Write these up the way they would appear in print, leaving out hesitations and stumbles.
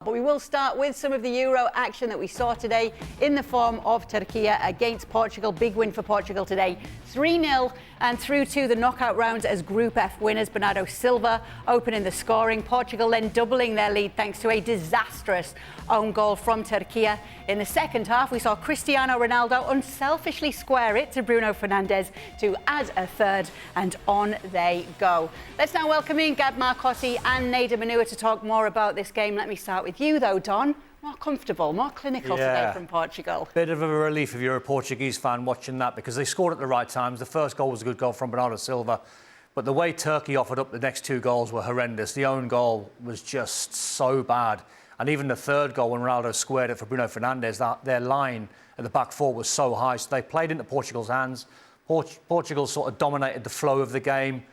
But we will start with some of the Euro action that we saw today in the form of Turkey against Portugal. Big win for Portugal today. 3-0 and through to the knockout rounds as Group F winners. Bernardo Silva opening the scoring. Portugal then doubling their lead thanks to a disastrous own goal from Turkey. In the second half, we saw Cristiano Ronaldo unselfishly square it to Bruno Fernandes to add a third, and on they go. Let's now welcome in Gab Marcotti and Nedum to talk more about this game. Let me start with you though, Don. More comfortable, more clinical today from Portugal. Bit of a relief if you're a Portuguese fan watching that, because they scored at the right times. The first goal was a good goal from Bernardo Silva, but the way Turkey offered up the next two goals were horrendous. The own goal was just so bad. And even the third goal, when Ronaldo squared it for Bruno Fernandes, their line at the back four was so high. So they played into Portugal's hands. Portugal sort of dominated the flow of the game.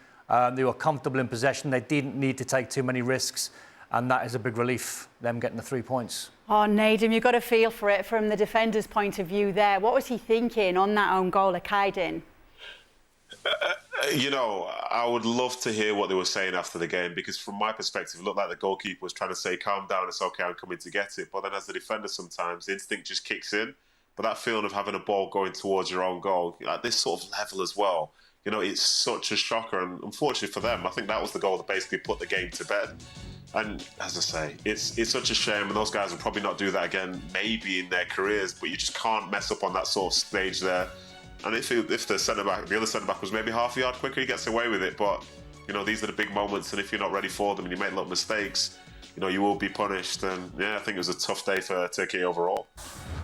They were comfortable in possession. They didn't need to take too many risks. And that is a big relief, them getting the 3 points. Oh, Nedum, you've got to feel for it from the defender's point of view there. What was he thinking on that own goal, Akaidin? You know, I would love to hear what they were saying after the game, because from my perspective, it looked like the goalkeeper was trying to say, calm down, it's okay, I'm coming to get it. But then as the defender, sometimes the instinct just kicks in. But that feeling of having a ball going towards your own goal, at this sort of level as well, you know, it's such a shocker. And unfortunately for them, I think that was the goal that basically put the game to bed. And as I say, it's such a shame, and those guys will probably not do that again, maybe in their careers, but you just can't mess up on that sort of stage there. And if the centre-back, the other centre-back was maybe half a yard quicker, he gets away with it. But, you know, these are the big moments, and if you're not ready for them and you make little mistakes, you know, you will be punished. And, yeah, I think it was a tough day for Turkey overall.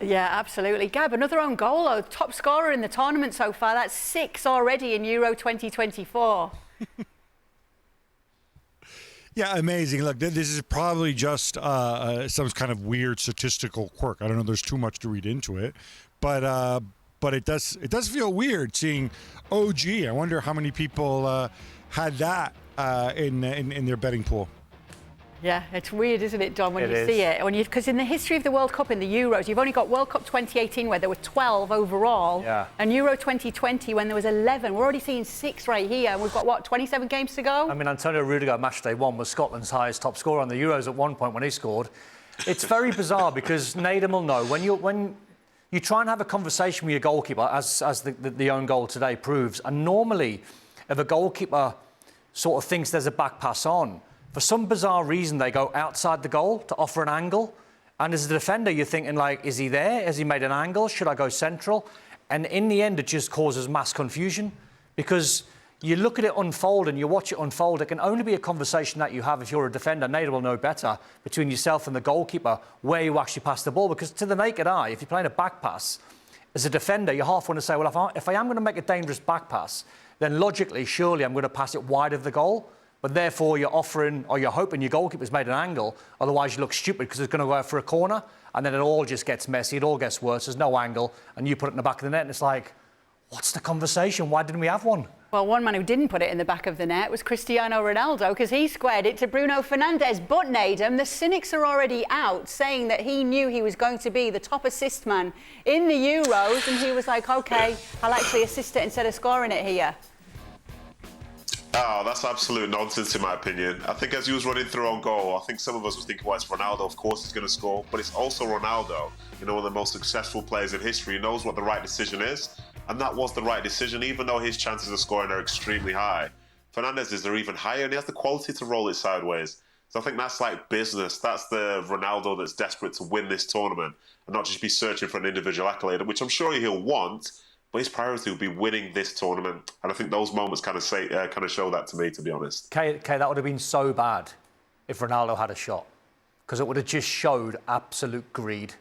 Yeah, absolutely. Gab, another own goal, though. Top scorer in the tournament so far. That's 6 already in Euro 2024. Yeah, amazing. Look, this is probably just some kind of weird statistical quirk. I don't know. There's too much to read into it, but it does feel weird seeing OG. I wonder how many people had that in their betting pool. Yeah, it's weird, isn't it, Don, when you see it? Because in the history of the World Cup in the Euros, you've only got World Cup 2018 where there were 12 overall, and Euro 2020 when there was 11. We're already seeing 6 right here, and we've got, what, 27 games to go? I mean, Antonio Rudiger, matchday 1, was Scotland's highest top scorer on the Euros at one point when he scored. It's very bizarre because Nedum will know, when you try and have a conversation with your goalkeeper, as the own goal today proves, and normally if a goalkeeper sort of thinks there's a back pass on, for some bizarre reason, they go outside the goal to offer an angle. And as a defender, you're thinking, like, is he there? Has he made an angle? Should I go central? And in the end, it just causes mass confusion, because you look at it unfold and you watch it unfold. It can only be a conversation that you have if you're a defender. Nedum will know better, between yourself and the goalkeeper, where you actually pass the ball. Because to the naked eye, if you're playing a back pass, as a defender, you half want to say, well, if I am going to make a dangerous back pass, then logically, surely I'm going to pass it wide of the goal. But therefore, you're offering, or you're hoping your goalkeeper's made an angle. Otherwise, you look stupid because it's going to go out for a corner. And then it all just gets messy. It all gets worse. There's no angle. And you put it in the back of the net. And it's like, what's the conversation? Why didn't we have one? Well, one man who didn't put it in the back of the net was Cristiano Ronaldo, because he squared it to Bruno Fernandes. But, Nedum, the cynics are already out saying that he knew he was going to be the top assist man in the Euros. And he was like, OK, I'll actually assist it instead of scoring it here. Oh, that's absolute nonsense in my opinion. I think as he was running through on goal, I think some of us was thinking, well, it's Ronaldo, of course he's going to score, but it's also Ronaldo, you know, one of the most successful players in history. He knows what the right decision is, and that was the right decision, even though his chances of scoring are extremely high. Fernandez's are even higher, and he has the quality to roll it sideways. So I think that's like business. That's the Ronaldo that's desperate to win this tournament and not just be searching for an individual accolade, which I'm sure he'll want. But his priority will be winning this tournament. And I think those moments kind of show that to me, to be honest. Kay, that would have been so bad if Ronaldo had a shot, because it would have just showed absolute greed.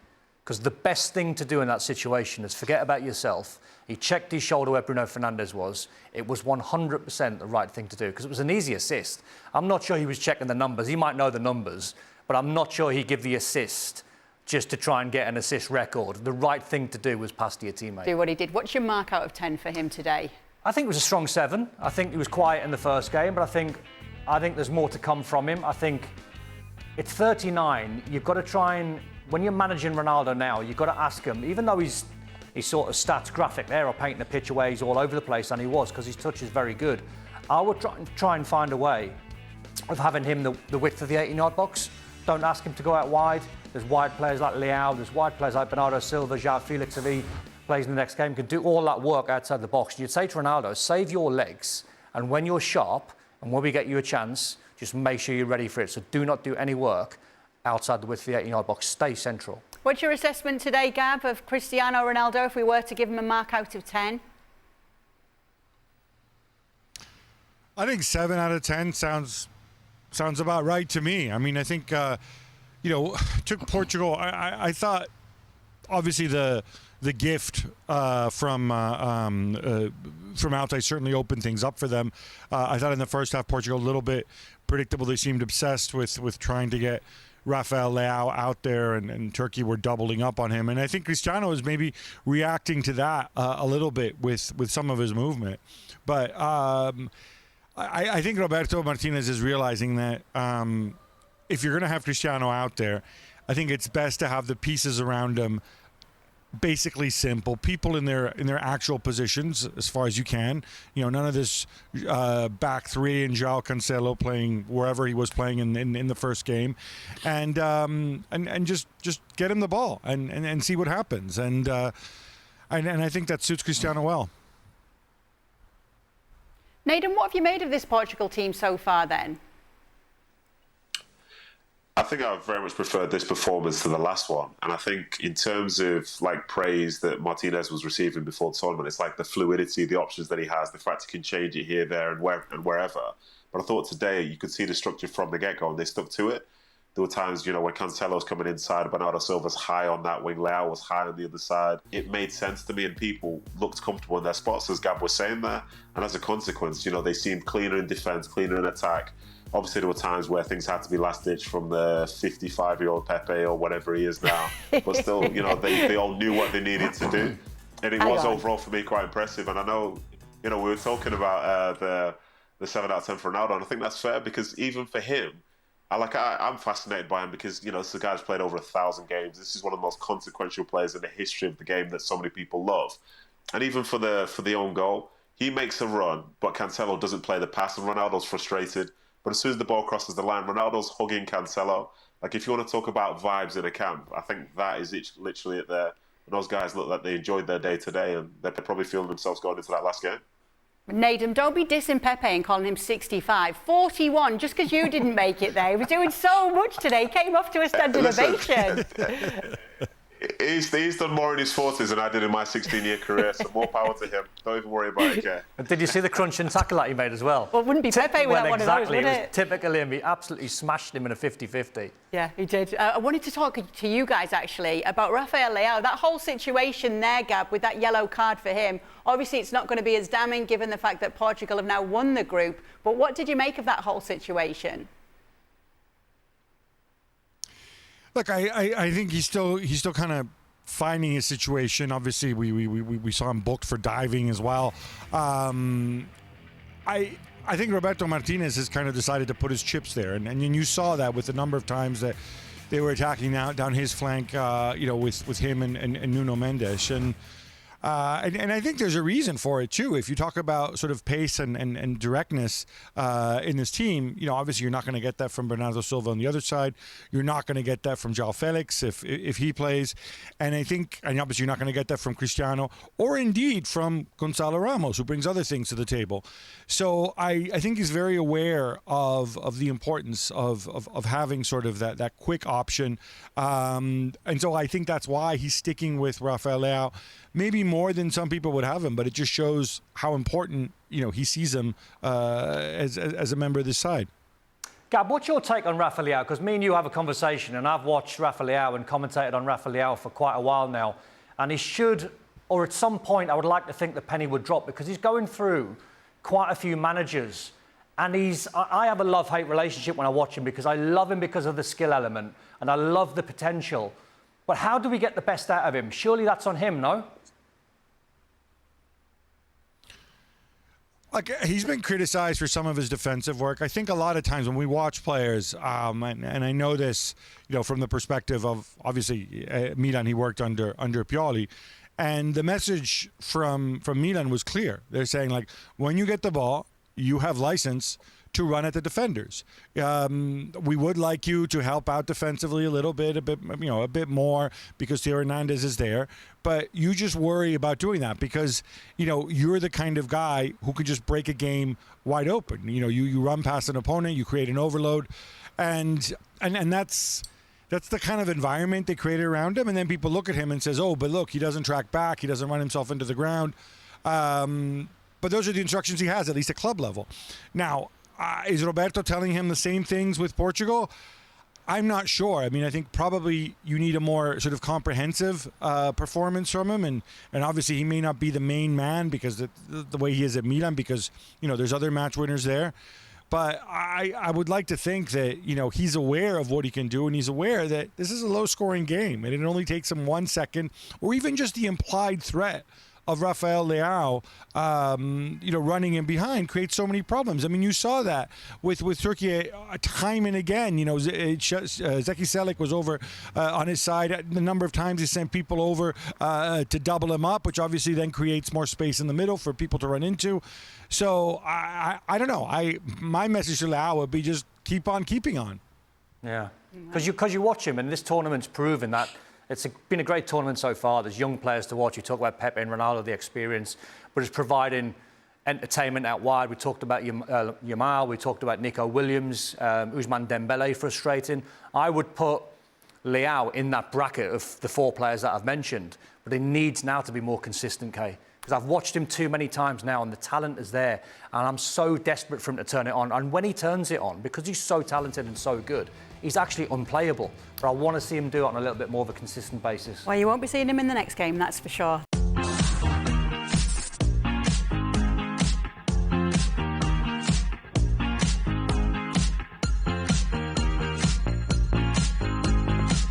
Because the best thing to do in that situation is forget about yourself. He checked his shoulder where Bruno Fernandes was. It was 100% the right thing to do, because it was an easy assist. I'm not sure he was checking the numbers. He might know the numbers, but I'm not sure he'd give the assist just to try and get an assist record. The right thing to do was pass to your teammate. Do what he did. What's your mark out of 10 for him today? I think it was a strong 7. I think he was quiet in the first game, but I think there's more to come from him. I think it's 39. You've got to try and, when you're managing Ronaldo now, you've got to ask him, even though he's sort of stats graphic there, or painting a picture where he's all over the place, and he was, because his touch is very good. I would try and find a way of having him the width of the 18-yard box. Don't ask him to go out wide. There's wide players like Leao, there's wide players like Bernardo Silva, João Felix, if he plays in the next game, can do all that work outside the box. You'd say to Ronaldo, save your legs, and when you're sharp, and when we get you a chance, just make sure you're ready for it. So do not do any work outside the width of the 18-yard box. Stay central. What's your assessment today, Gab, of Cristiano Ronaldo, if we were to give him a mark out of 10? I think 7 out of 10 sounds about right to me. I mean, I think, took Portugal. I thought, obviously, the gift from Altai certainly opened things up for them. I thought in the first half, Portugal a little bit predictable. They seemed obsessed with trying to get Rafael Leao out there, and Turkey were doubling up on him. And I think Cristiano is maybe reacting to that a little bit with some of his movement. But I think Roberto Martinez is realizing that if you're going to have Cristiano out there, I think it's best to have the pieces around him basically simple, people in their actual positions as far as you can. None of this back three and João Cancelo playing wherever he was playing in the first game, and just get him the ball and see what happens. And I think that suits Cristiano well. Nedum, what have you made of this Portugal team so far then? I think I very much preferred this performance to the last one. And I think in terms of praise that Martinez was receiving before the tournament, it's like the fluidity, the options that he has, the fact he can change it here, there and wherever. But I thought today you could see the structure from the get-go and they stuck to it. There were times, when Cancelo's coming inside, Bernardo Silva's high on that wing, Leao was high on the other side. It made sense to me and people looked comfortable in their spots, as Gab was saying there. And as a consequence, they seemed cleaner in defence, cleaner in attack. Obviously, there were times where things had to be last-ditch from the 55-year-old Pepe or whatever he is now. But still, they all knew what they needed to do. And it was overall, for me, quite impressive. And I know, we were talking about the 7 out of 10 for Ronaldo, and I think that's fair because even for him, I'm fascinated by him because, this guy's played over 1,000 games. This is one of the most consequential players in the history of the game that so many people love. And even for the own goal, he makes a run, but Cancelo doesn't play the pass, and Ronaldo's frustrated. But as soon as the ball crosses the line, Ronaldo's hugging Cancelo. If you want to talk about vibes in a camp, I think that is literally it there. And those guys look like they enjoyed their day today, and they're probably feeling themselves going into that last game. Nedum, don't be dissing Pepe and calling him 65. 41, just because you didn't make it there. He was doing so much today. He came off to a standing ovation. He's done more in his 40s than I did in my 16-year career, so more power to him. Don't even worry about it, Kay. Did you see the crunch and tackle that he made as well? Well, it wouldn't be Pepe without one of those, would it? It was typical him. He absolutely smashed him in a 50-50. Yeah, he did. I wanted to talk to you guys, actually, about Rafael Leao. That whole situation there, Gab, with that yellow card for him. Obviously, it's not going to be as damning given the fact that Portugal have now won the group. But what did you make of that whole situation? Look, I think he's still kind of finding his situation. Obviously, we saw him booked for diving as well. I think Roberto Martinez has kind of decided to put his chips there, and you saw that with the number of times that they were attacking down his flank, with him and Nuno Mendes. And I think there's a reason for it too. If you talk about sort of pace and directness in this team, obviously you're not going to get that from Bernardo Silva on the other side. You're not going to get that from João Felix if he plays, and obviously you're not going to get that from Cristiano or indeed from Gonçalo Ramos, who brings other things to the table. So I think he's very aware of the importance of having sort of that quick option, and so I think that's why he's sticking with Rafael Leao. Maybe more than some people would have him, but it just shows how important he sees him as a member of this side. Gab, what's your take on Rafael Leao? Because me and you have a conversation, and I've watched Rafael Leao and commentated on Rafael Leao for quite a while now, and he should, or at some point, I would like to think the penny would drop because he's going through quite a few managers, and I have a love-hate relationship when I watch him because I love him because of the skill element, and I love the potential. But how do we get the best out of him? Surely that's on him, no? He's been criticized for some of his defensive work. I think a lot of times when we watch players, and I know this, from the perspective of obviously Milan, he worked under Pioli, and the message from Milan was clear. They're saying when you get the ball, you have license to run at the defenders. We would like you to help out defensively a bit more because Theo Hernandez is there. But you just worry about doing that because, you're the kind of guy who could just break a game wide open. You run past an opponent, you create an overload, and that's the kind of environment they created around him. And then people look at him and says, oh, but look, he doesn't track back, he doesn't run himself into the ground. But those are the instructions he has, at least at club level. Now, is Roberto telling him the same things with Portugal? I'm not sure. I mean, I think probably you need a more sort of comprehensive performance from him. And obviously he may not be the main man because the way he is at Milan, because, there's other match winners there. But I would like to think that, he's aware of what he can do, and he's aware that this is a low-scoring game, and it only takes him 1 second, or even just the implied threat of Rafael Leao, running in behind creates so many problems. I mean, you saw that with Turkey time and again. Zeki Çelik was over on his side. The number of times he sent people over to double him up, which obviously then creates more space in the middle for people to run into. So I don't know. My message to Leao would be just keep on keeping on. Yeah, because you watch him, and this tournament's proven that. It's been a great tournament so far. There's young players to watch. You talk about Pepe and Ronaldo, the experience, but it's providing entertainment out wide. We talked about Yamal. We talked about Nico Williams, Ousmane Dembele frustrating. I would put Leao in that bracket of the 4 players that I've mentioned, but he needs now to be more consistent, Kay. Because I've watched him too many times now, and the talent is there, and I'm so desperate for him to turn it on. And when he turns it on, because he's so talented and so good, he's actually unplayable. But I want to see him do it on a little bit more of a consistent basis. Well, you won't be seeing him in the next game, that's for sure.